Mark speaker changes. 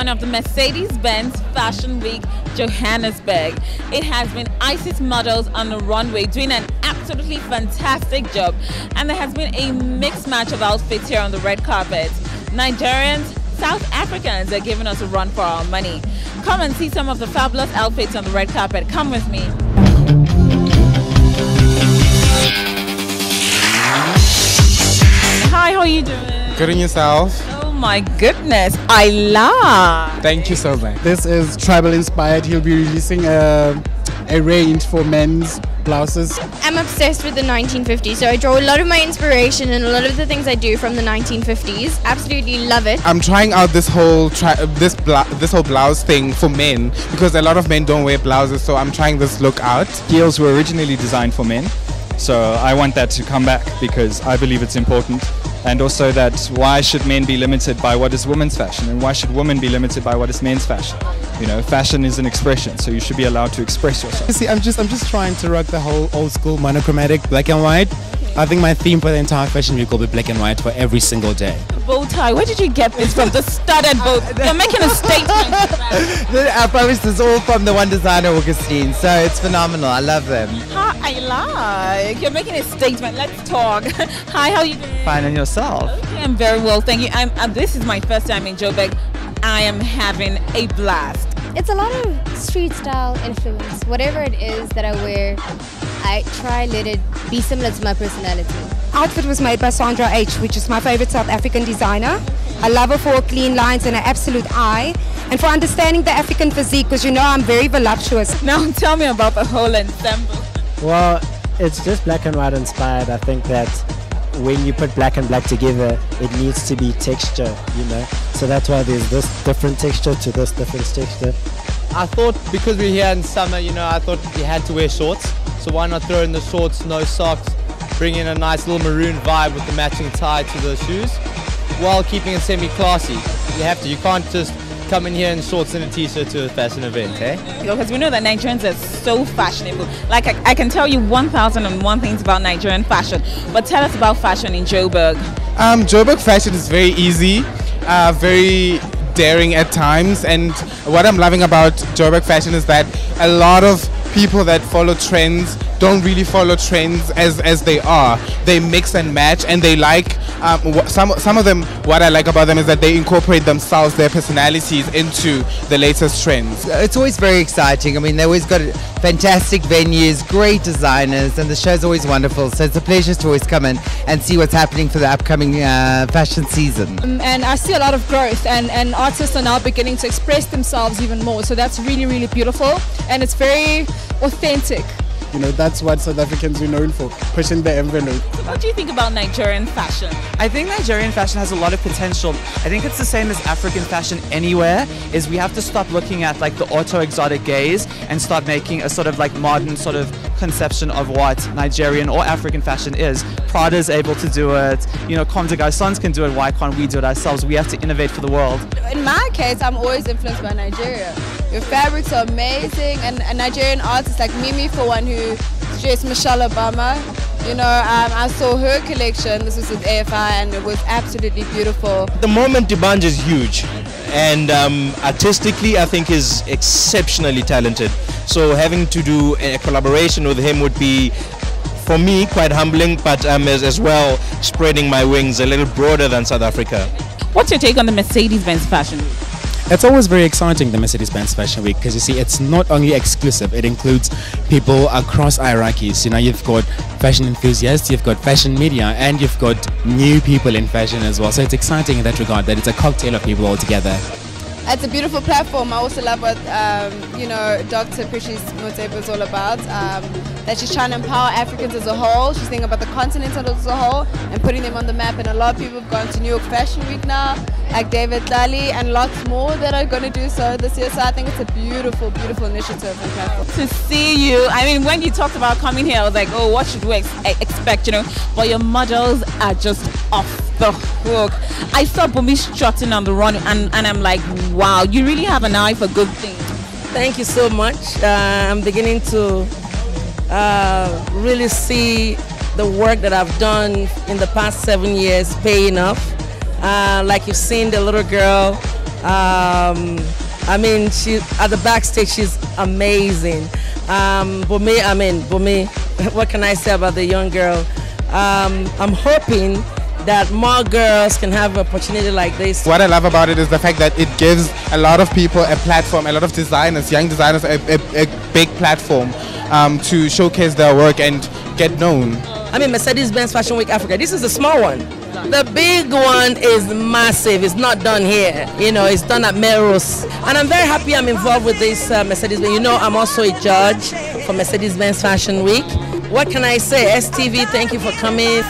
Speaker 1: edition of the Mercedes-Benz Fashion Week Johannesburg. It has been ISIS models on the runway doing an absolutely fantastic job, and there has been a mixed match of outfits here on the red carpet. Nigerians, South Africans are giving us a run for our money. Come and see some of the fabulous outfits on the red carpet. Come with me. Hi, how are you doing?
Speaker 2: Good on yourself.
Speaker 1: Oh my goodness, I love.
Speaker 2: Thank you so much.
Speaker 3: This is tribal inspired. He'll be releasing a range for men's blouses.
Speaker 4: I'm obsessed with the 1950s, so I draw a lot of my inspiration and a lot of the things I do from the 1950s. Absolutely love it.
Speaker 2: I'm trying out this whole blouse thing for men because a lot of men don't wear blouses, so I'm trying this look out.
Speaker 5: Heels were originally designed for men, so I want that to come back because I believe it's important. And also that why should men be limited by what is women's fashion, and why should women be limited by what is men's fashion? You know, fashion is an expression, so you should be allowed to express yourself.
Speaker 3: See, I'm just trying to rock the whole old school monochromatic black and white. I think my theme for the entire fashion week will be black and white for every single day.
Speaker 1: Bow tie, where did you get this from? The studded bow. You're making a statement.
Speaker 6: I promise this is all from the one designer, Augustine, so it's phenomenal. I love them.
Speaker 1: I like. You're making a statement. Let's talk. Hi, how are you doing?
Speaker 5: Fine, and yourself?
Speaker 1: Okay, I'm very well, thank you. This is my first time in Joburg. I am having a blast.
Speaker 7: It's a lot of street style influence. Whatever it is that I wear, I try let it be similar to my personality.
Speaker 8: Outfit was made by Sandra H, which is my favorite South African designer. I love her for clean lines and an absolute eye, and for understanding the African physique, because you know I'm very voluptuous.
Speaker 1: Now tell me about the whole ensemble.
Speaker 9: Well, it's just black and white inspired. I think that when you put black and black together, it needs to be texture, you know. So that's why there's this different texture to this different texture.
Speaker 6: I thought because we're here in summer, you know, I thought you had to wear shorts. So why not throw in the shorts, no socks, bring in a nice little maroon vibe with the matching tie to the shoes, while keeping it semi-classy. You have to. You can't just come in here in shorts and a t-shirt to a fashion event, eh?
Speaker 1: Because we know that Nigerians are so fashionable. Like I can tell you 1,001 things about Nigerian fashion, but tell us about fashion in Joburg.
Speaker 2: Joburg fashion is very easy, very daring at times, and what I'm loving about Joburg fashion is that a lot of people that follow trends don't really follow trends as they are. They mix and match, and they like some of them. What I like about them is that they incorporate themselves, their personalities into the latest trends.
Speaker 6: It's always very exciting. I mean, they always got fantastic venues, great designers, and the show's always wonderful. So it's a pleasure to always come in and see what's happening for the upcoming fashion season.
Speaker 10: And I see a lot of growth, and artists are now beginning to express themselves even more. So that's really, really beautiful, and it's very authentic.
Speaker 3: You know, that's what South Africans are known for, pushing the envelope.
Speaker 1: What do you think about Nigerian fashion?
Speaker 11: I think Nigerian fashion has a lot of potential. I think it's the same as African fashion anywhere, is we have to stop looking at like the auto-exotic gaze and start making a sort of like modern sort of conception of what Nigerian or African fashion is. Prada is able to do it, you know, Comme des Garçons can do it, why can't we do it ourselves? We have to innovate for the world.
Speaker 10: In my case, I'm always influenced by Nigeria. Your fabrics are amazing, and Nigerian artists like Mimi, for one, who dressed Michelle Obama. You know, I saw her collection, this was with AFI, and it was absolutely beautiful.
Speaker 12: The moment demand is huge, and artistically I think is exceptionally talented. So having to do a collaboration with him would be, for me, quite humbling, but as well spreading my wings a little broader than South Africa.
Speaker 1: What's your take on the Mercedes-Benz Fashion Week?
Speaker 3: It's always very exciting, the Mercedes-Benz Fashion Week, because you see, it's not only exclusive, it includes people across hierarchies. You know, you've got fashion enthusiasts, you've got fashion media, and you've got new people in fashion as well. So it's exciting in that regard, that it's a cocktail of people all together.
Speaker 10: It's a beautiful platform. I also love what, you know, Dr. Precious Motsepe is all about, that she's trying to empower Africans as a whole. She's thinking about the continent as a whole and putting them on the map. And a lot of people have gone to New York Fashion Week now, like David Lally, and lots more that are going to do so this year. So I think it's a beautiful, beautiful initiative and platform.
Speaker 1: To see you, I mean, when you talked about coming here, I was like, oh, what should we expect, you know? But your models are just off the hook. I saw Bumi strutting on the run, and I'm like, wow, you really have an eye for good things.
Speaker 13: Thank you so much. I'm beginning to really see the work that I've done in the past 7 years paying off. Like you've seen the little girl I mean, she at the backstage, she's amazing. Bumi, what can I say about the young girl? I'm hoping that more girls can have an opportunity like this.
Speaker 2: What I love about it is the fact that it gives a lot of people a platform, a lot of designers, young designers, a big platform to showcase their work and get known.
Speaker 13: I mean, Mercedes-Benz Fashion Week Africa, this is a small one. The big one is massive. It's not done here. You know, it's done at Melrose. And I'm very happy I'm involved with this Mercedes-Benz. You know, I'm also a judge for Mercedes-Benz Fashion Week. What can I say? STV, thank you for coming.